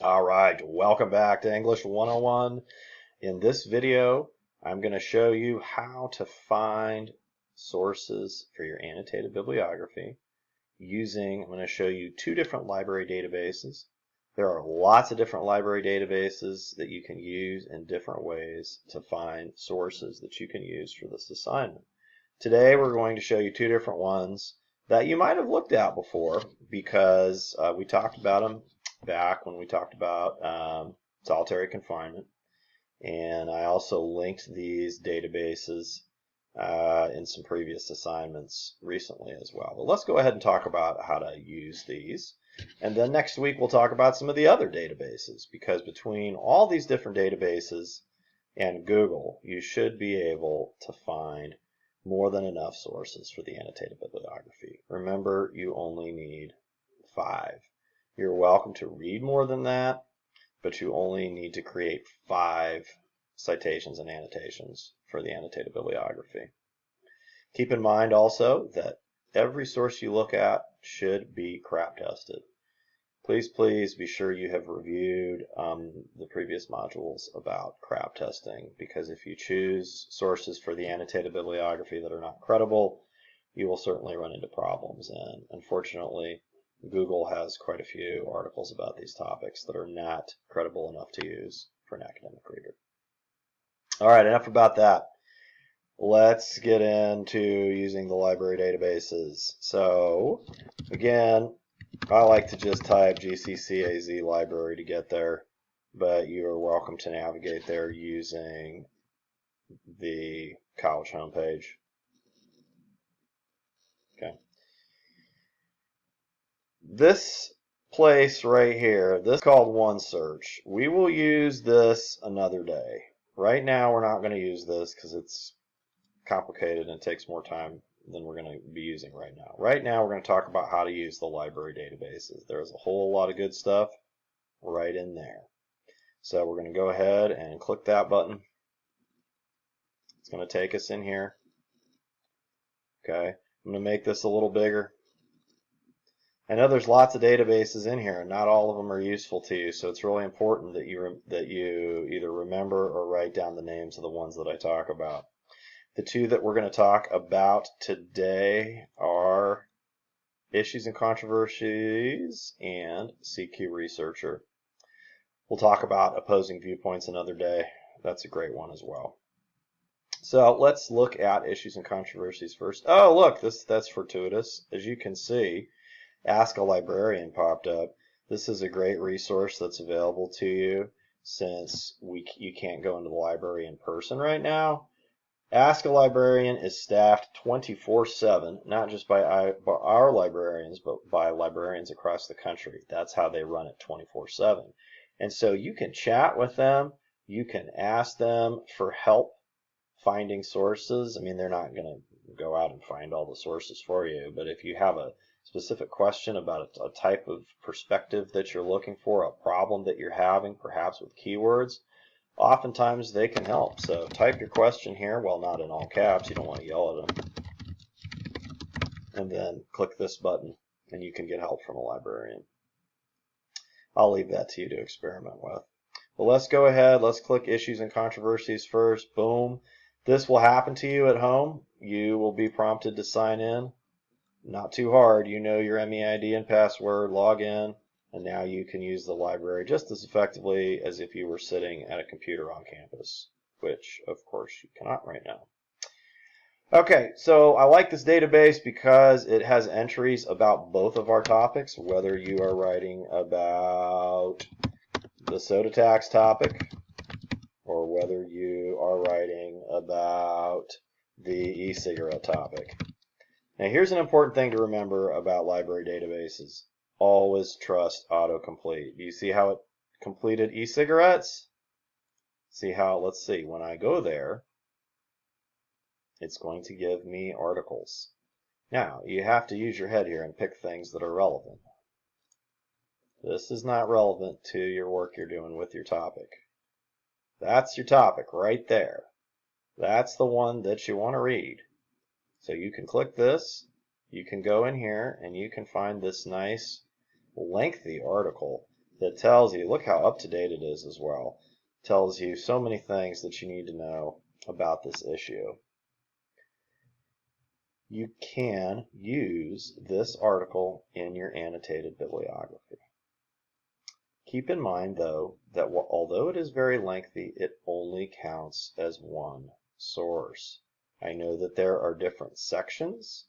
All right, welcome back to English 101. In this video, I'm going to show you how to find sources for your annotated bibliography I'm going to show you two different library databases. There are lots of different library databases that you can use in different ways to find sources that you can use for this assignment. Today, we're going to show you two different ones that you might have looked at before because we talked about them back when we talked about solitary confinement. And I also linked these databases in some previous assignments recently as well. But let's go ahead and talk about how to use these. And then next week we'll talk about some of the other databases, because between all these different databases and Google, you should be able to find more than enough sources for the annotated bibliography. Remember, you only need 5. You're welcome to read more than that, but you only need to create 5 citations and annotations for the annotated bibliography. Keep in mind also that every source you look at should be crap tested. Please be sure you have reviewed the previous modules about crap testing, because if you choose sources for the annotated bibliography that are not credible, you will certainly run into problems. And unfortunately, Google has quite a few articles about these topics that are not credible enough to use for an academic reader. All right, enough about that. Let's get into using the library databases. So, again, I like to just type GCCAZ library to get there, but you are welcome to navigate there using the college homepage. Okay. This place right here, this is called OneSearch. We will use this another day. Right now, we're not going to use this because it's complicated and it takes more time than we're going to be using right now. Right now, we're going to talk about how to use the library databases. There's a whole lot of good stuff right in there. So we're going to go ahead and click that button. It's going to take us in here. Okay, I'm going to make this a little bigger. I know there's lots of databases in here, and not all of them are useful to you, so it's really important that you either remember or write down the names of the ones that I talk about. The two that we're going to talk about today are Issues and Controversies and CQ Researcher. We'll talk about Opposing Viewpoints another day. That's a great one as well. So let's look at Issues and Controversies first. Oh, look, that's fortuitous. As you can see, Ask a Librarian popped up. This is a great resource that's available to you since you can't go into the library in person right now. Ask a Librarian is staffed 24/7, not just by our librarians, but by librarians across the country. That's how they run it 24/7. And so you can chat with them. You can ask them for help finding sources. I mean, they're not going to go out and find all the sources for you, but if you have a specific question about a type of perspective that you're looking for, a problem that you're having, perhaps with keywords, oftentimes they can help. So type your question here, well, not in all caps, you don't want to yell at them, and then click this button and you can get help from a librarian. I'll leave that to you to experiment with. But let's go ahead, let's click Issues and Controversies first. Boom. This will happen to you at home. You will be prompted to sign in. Not too hard. You know your MEID and password, log in, and now you can use the library just as effectively as if you were sitting at a computer on campus, which, of course, you cannot right now. Okay, so I like this database because it has entries about both of our topics, whether you are writing about the soda tax topic or whether you are writing about the e-cigarette topic. Now, here's an important thing to remember about library databases. Always trust autocomplete. Do you see how it completed e-cigarettes? See how, let's see, when I go there, it's going to give me articles. Now, you have to use your head here and pick things that are relevant. This is not relevant to your work you're doing with your topic. That's your topic right there. That's the one that you want to read. So you can click this, you can go in here, and you can find this nice lengthy article that tells you, look how up to date it is as well. Tells you so many things that you need to know about this issue. You can use this article in your annotated bibliography. Keep in mind, though, that although it is very lengthy, it only counts as one source. I know that there are different sections,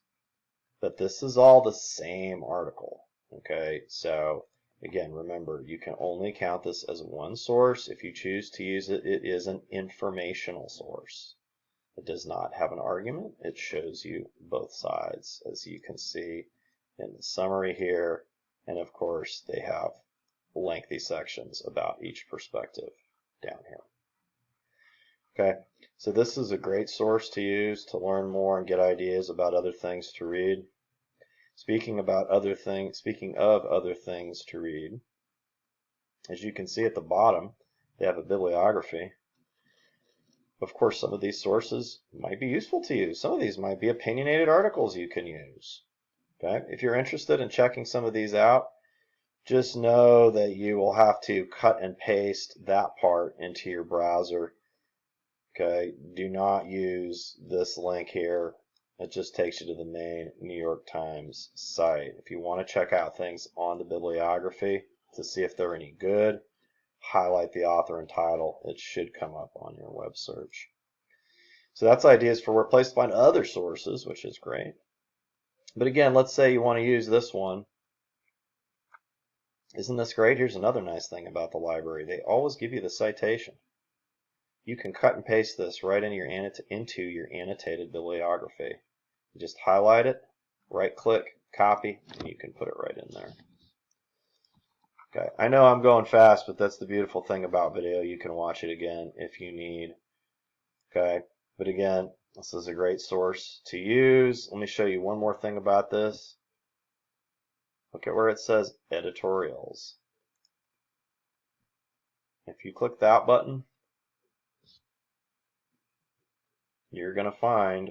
but this is all the same article. Okay, so again, remember, you can only count this as one source. If you choose to use it, it is an informational source. It does not have an argument. It shows you both sides, as you can see in the summary here. And of course, they have lengthy sections about each perspective down here. Okay, so this is a great source to use to learn more and get ideas about other things to read. Speaking of other things to read, as you can see at the bottom, they have a bibliography. Of course, some of these sources might be useful to you. Some of these might be opinionated articles you can use. Okay? If you're interested in checking some of these out, just know that you will have to cut and paste that part into your browser. Okay? Do not use this link here. It just takes you to the main New York Times site. If you want to check out things on the bibliography to see if they're any good, highlight the author and title. It should come up on your web search. So that's ideas for where place to find other sources, which is great. But again, let's say you want to use this one. Isn't this great? Here's another nice thing about the library. They always give you the citation. You can cut and paste this right into your annotated bibliography. You just highlight it, right-click, copy, and you can put it right in there. Okay, I know I'm going fast, but that's the beautiful thing about video. You can watch it again if you need. Okay, but again, this is a great source to use. Let me show you one more thing about this. Look at where it says editorials. If you click that button, you're going to find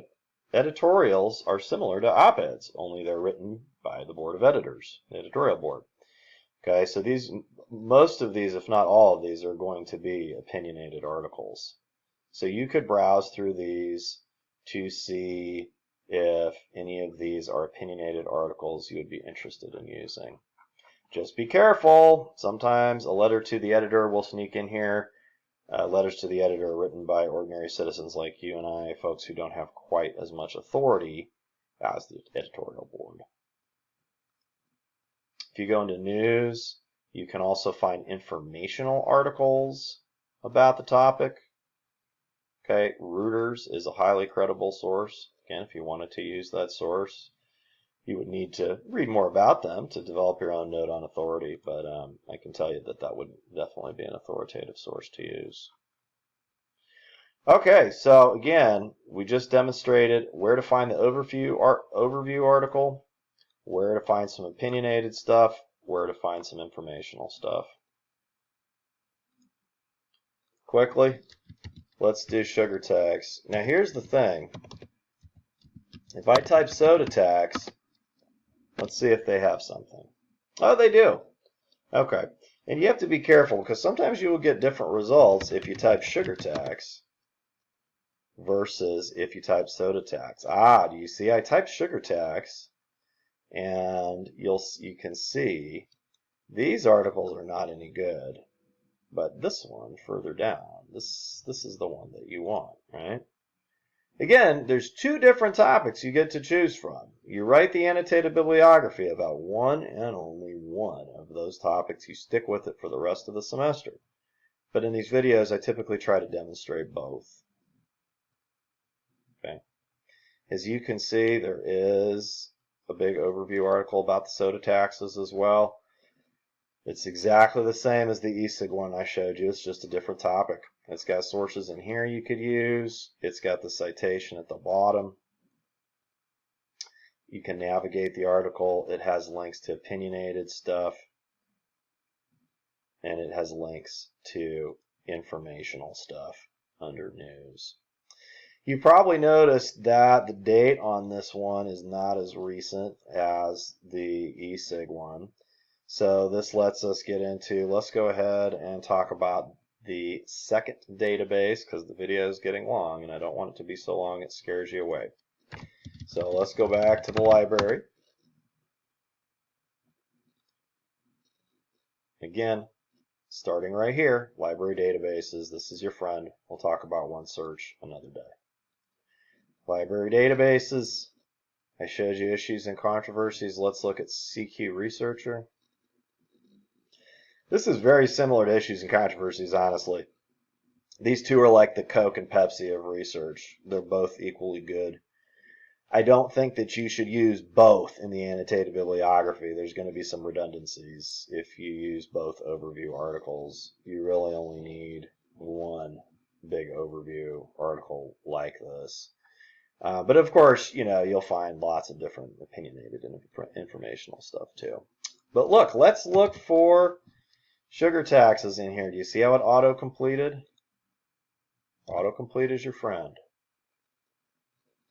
editorials are similar to op-eds, only they're written by the board of editors, the editorial board. Okay, so most of these, if not all of these, are going to be opinionated articles. So you could browse through these to see if any of these are opinionated articles you would be interested in using. Just be careful. Sometimes a letter to the editor will sneak in here. Letters to the editor are written by ordinary citizens like you and I, folks who don't have quite as much authority as the editorial board. If you go into news, you can also find informational articles about the topic. Okay, Reuters is a highly credible source. Again, if you wanted to use that source, you would need to read more about them to develop your own note on authority, but I can tell you that that would definitely be an authoritative source to use. Okay, so again, we just demonstrated where to find the overview article, where to find some opinionated stuff, where to find some informational stuff. Quickly, let's do sugar tax. Now here's the thing. If I type soda tax, let's see if they have something. Oh, they do. Okay. And you have to be careful because sometimes you will get different results if you type sugar tax versus if you type soda tax. Ah, do you see? I typed sugar tax, and you can see these articles are not any good. But this one further down, this is the one that you want, right? Again, there's two different topics you get to choose from. You write the annotated bibliography about one and only one of those topics. You stick with it for the rest of the semester. But in these videos, I typically try to demonstrate both. Okay. As you can see, there is a big overview article about the soda taxes as well. It's exactly the same as the e-cig one I showed you. It's just a different topic. It's got sources in here you could use. It's got the citation at the bottom. You can navigate the article. It has links to opinionated stuff. And it has links to informational stuff under news. You probably noticed that the date on this one is not as recent as the e-cig one. So this lets us get into, let's go ahead and talk about the second database, because the video is getting long and I don't want it to be so long it scares you away. So let's go back to the library. Again, starting right here, library databases. This is your friend. We'll talk about OneSearch another day. Library databases. I showed you issues and controversies. Let's look at CQ Researcher. This is very similar to issues and controversies, honestly. These two are like the Coke and Pepsi of research. They're both equally good. I don't think that you should use both in the annotated bibliography. There's going to be some redundancies if you use both overview articles. You really only need one big overview article like this. But of course, you'll find lots of different opinionated and informational stuff too. But look, let's look for sugar taxes in here. Do you see how it auto-completed? Autocomplete is your friend.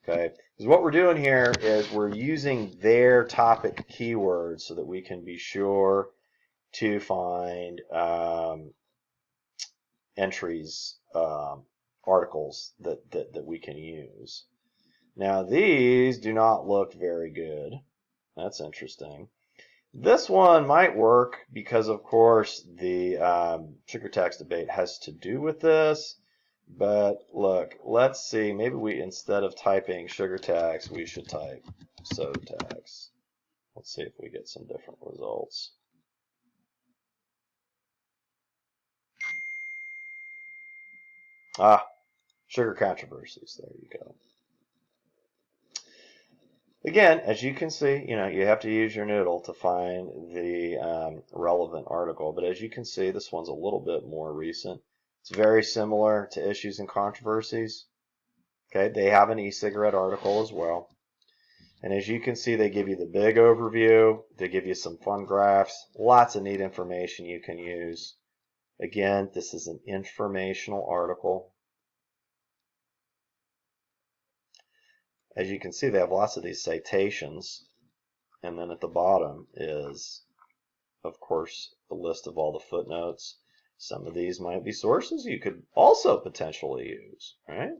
Okay, because what we're doing here is we're using their topic keywords so that we can be sure to find entries, articles that we can use. Now these do not look very good. That's interesting. This one might work because, of course, the sugar tax debate has to do with this. But look, let's see. Maybe we, instead of typing sugar tax, we should type soda tax. Let's see if we get some different results. Sugar controversies. There you go. Again, as you can see, you have to use your noodle to find the relevant article. But as you can see, this one's a little bit more recent. It's very similar to issues and controversies. Okay, they have an e-cigarette article as well. And as you can see, they give you the big overview. They give you some fun graphs, lots of neat information you can use. Again, this is an informational article. As you can see, they have lots of these citations. And then at the bottom is, of course, the list of all the footnotes. Some of these might be sources you could also potentially use, right?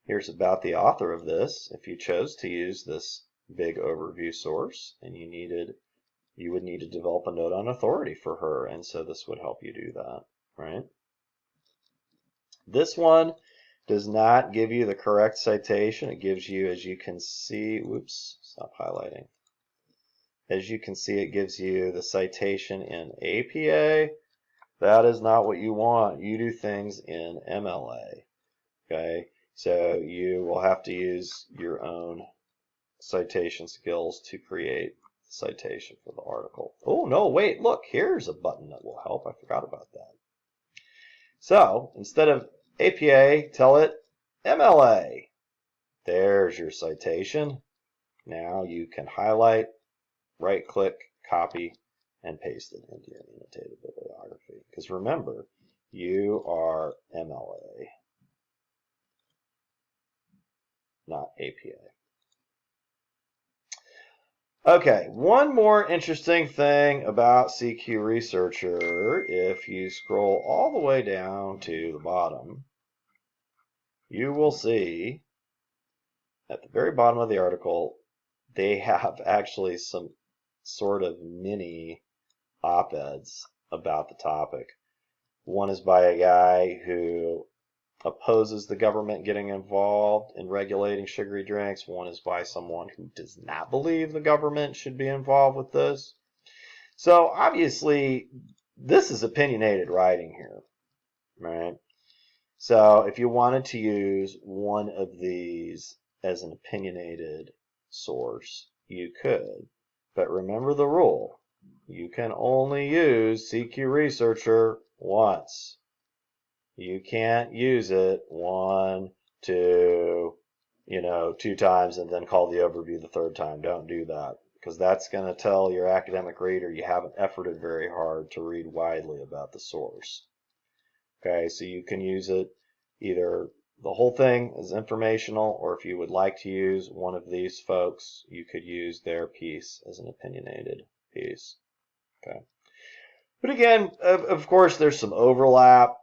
Here's about the author of this. If you chose to use this big overview source and you would need to develop a note on authority for her, and so this would help you do that, right? This one does not give you the correct citation. It gives you, as you can see, whoops, stop highlighting. As you can see, it gives you the citation in APA. That is not what you want. You do things in MLA, okay? So you will have to use your own citation skills to create the citation for the article. Oh, no, wait, look, here's a button that will help. I forgot about that. So instead of APA, tell it MLA. There's your citation. Now you can highlight, right-click, copy, and paste it into your annotated bibliography. Because remember, you are MLA, not APA. Okay, one more interesting thing about CQ Researcher, if you scroll all the way down to the bottom, you will see at the very bottom of the article, they have actually some sort of mini op-eds about the topic. One is by a guy who opposes the government getting involved in regulating sugary drinks. One is by someone who does not believe the government should be involved with this. So obviously, this is opinionated writing here, right? So if you wanted to use one of these as an opinionated source, you could. But remember the rule. You can only use CQ Researcher once. You can't use it 1, 2, 2 times and then call the overview the third time. Don't do that, because that's going to tell your academic reader you haven't efforted very hard to read widely about the source. Okay, so you can use it either the whole thing is informational, or if you would like to use one of these folks, you could use their piece as an opinionated piece. Okay. But again, of course, there's some overlap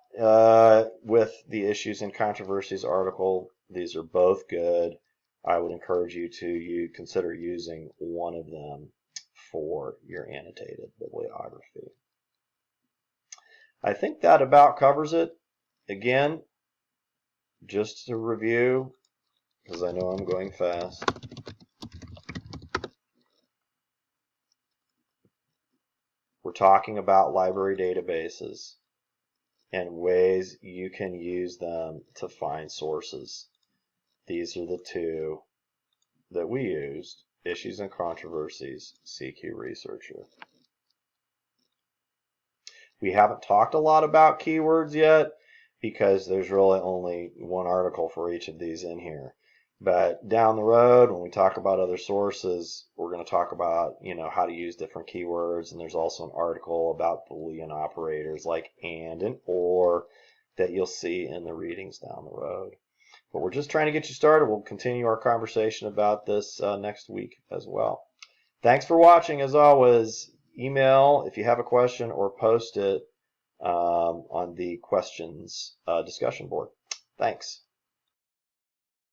with the Issues and Controversies article. These are both good. I would encourage you to consider using one of them for your annotated bibliography. I think that about covers it. Again, just to review, because I know I'm going fast. We're talking about library databases and ways you can use them to find sources. These are the two that we used: Issues and Controversies, CQ Researcher. We haven't talked a lot about keywords yet because there's really only one article for each of these in here. But down the road, when we talk about other sources, we're going to talk about, how to use different keywords. And there's also an article about Boolean operators like and or that you'll see in the readings down the road. But we're just trying to get you started. We'll continue our conversation about this next week as well. Thanks for watching. As always, email if you have a question or post it on the questions discussion board. Thanks.